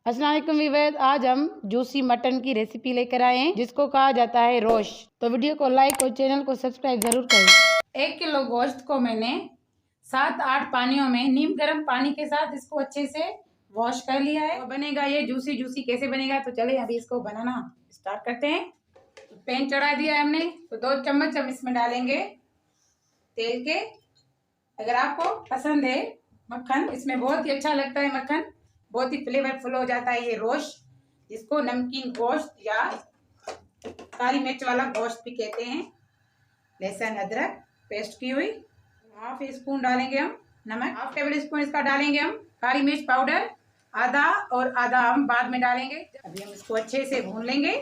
अस्सलाम वालेकुम वीवर्स, आज हम जूसी मटन की रेसिपी लेकर आए हैं जिसको कहा जाता है रोस्ट। तो वीडियो को लाइक और चैनल को सब्सक्राइब जरूर करें। 1 किलो गोश्त को मैंने 7-8 पानियों में नीम गर्म पानी के साथ इसको अच्छे से वॉश कर लिया है। तो बनेगा ये जूसी जूसी। कैसे बनेगा तो चले अभी इसको बनाना स्टार्ट करते हैं। पैन चढ़ा दिया है हमने, तो 2 चम्मच हम इसमें डालेंगे तेल के। अगर आपको पसंद है मक्खन, इसमें बहुत ही अच्छा लगता है मक्खन, बहुत ही फ्लेवरफुल हो जाता है ये रोस्ट। इसको नमकीन गोश्त या काली मिर्च वाला गोश्त भी कहते हैं। लहसुन अदरक पेस्ट की हुई, 1/2 स्पून डालेंगे हम नमक, 1/2 टेबल स्पून इसका डालेंगे हम काली मिर्च पाउडर, आधा और आधा हम बाद में डालेंगे। अभी हम इसको अच्छे से भून लेंगे।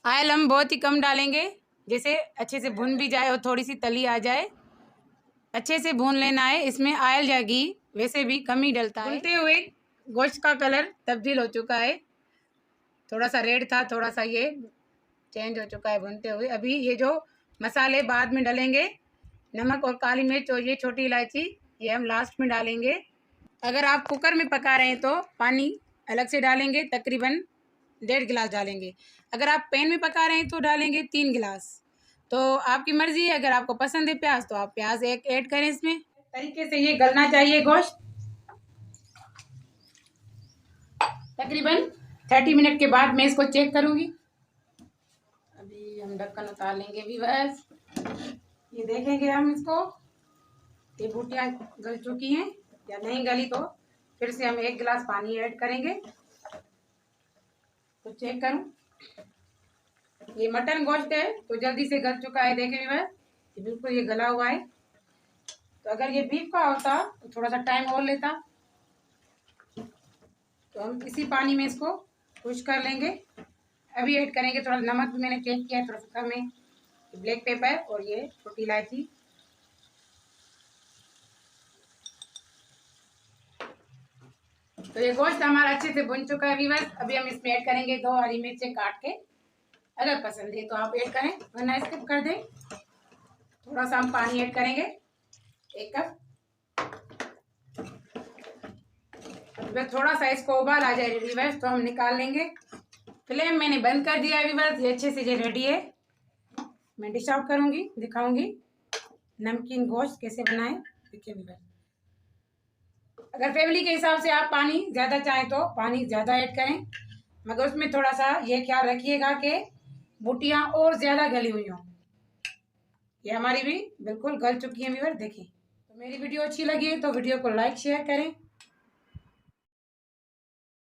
ऑयल हम बहुत ही कम डालेंगे, जैसे अच्छे से भुन भी जाए और थोड़ी सी तली आ जाए। अच्छे से भून लेना है। इसमें ऑयल या घी वैसे भी कम ही डलता है। भूनते हुए गोश्त का कलर तब्दील हो चुका है, थोड़ा सा रेड था, थोड़ा सा ये चेंज हो चुका है भूनते हुए। अभी ये जो मसाले बाद में डालेंगे, नमक और काली मिर्च और ये छोटी इलायची, ये हम लास्ट में डालेंगे। अगर आप कुकर में पका रहे हैं तो पानी अलग से डालेंगे, तकरीबन 1.5 गिलास डालेंगे। अगर आप पैन में पका रहे हैं तो डालेंगे 3 गिलास। तो आपकी मर्जी है, अगर आपको पसंद है प्याज तो आप प्याज एक ऐड करें। इसमें तरीके से ये गलना चाहिए गोश्त। तकरीबन 30 मिनट के बाद मैं इसको चेक करूंगी। अभी हम ढक्कन उतार लेंगे व्यूअर्स। ये देखेंगे हम इसको, ये बूटियाँ गल चुकी हैं या नहीं गली तो फिर से हम 1 गिलास पानी ऐड करेंगे। तो चेक करूं, ये मटन गोश्त है तो जल्दी से गल चुका है। देखें व्यूअर्स, ये बिल्कुल ये गला हुआ है। तो अगर ये बीफ का होता तो थोड़ा सा टाइम और लेता। तो हम इसी पानी में इसको खुश कर लेंगे। अभी ऐड करेंगे थोड़ा नमक, भी मैंने चेक किया है थोड़ा सा कम है, ब्लैक पेपर और ये छोटी इलायची। तो ये गोश्त हमारा अच्छे से भुन चुका है व्यूअर्स। अभी हम इसमें ऐड करेंगे 2 हरी मिर्चें काट के। अगर पसंद है तो आप ऐड करें, वरना स्किप कर दें। थोड़ा सा हम पानी ऐड करेंगे, 1 कप। जब थोड़ा सा इसको उबाल आ जाए व्यूअर्स तो हम निकाल लेंगे। फ्लेम मैंने बंद कर दिया है व्यूअर्स। ये अच्छे से ये रेडी है। मैं डिश आउट करूंगी, दिखाऊंगी नमकीन गोश्त कैसे बनाएं। देखिए व्यूअर्स, अगर फैमिली के हिसाब से आप पानी ज़्यादा चाहें तो पानी ज़्यादा ऐड करें, मगर उसमें थोड़ा सा ये ख्याल रखिएगा कि बूटियाँ और ज़्यादा गली हुई हों। ये हमारी भी बिल्कुल गल चुकी है व्यूअर्स। देखिए, तो मेरी वीडियो अच्छी लगी तो वीडियो को लाइक शेयर करें।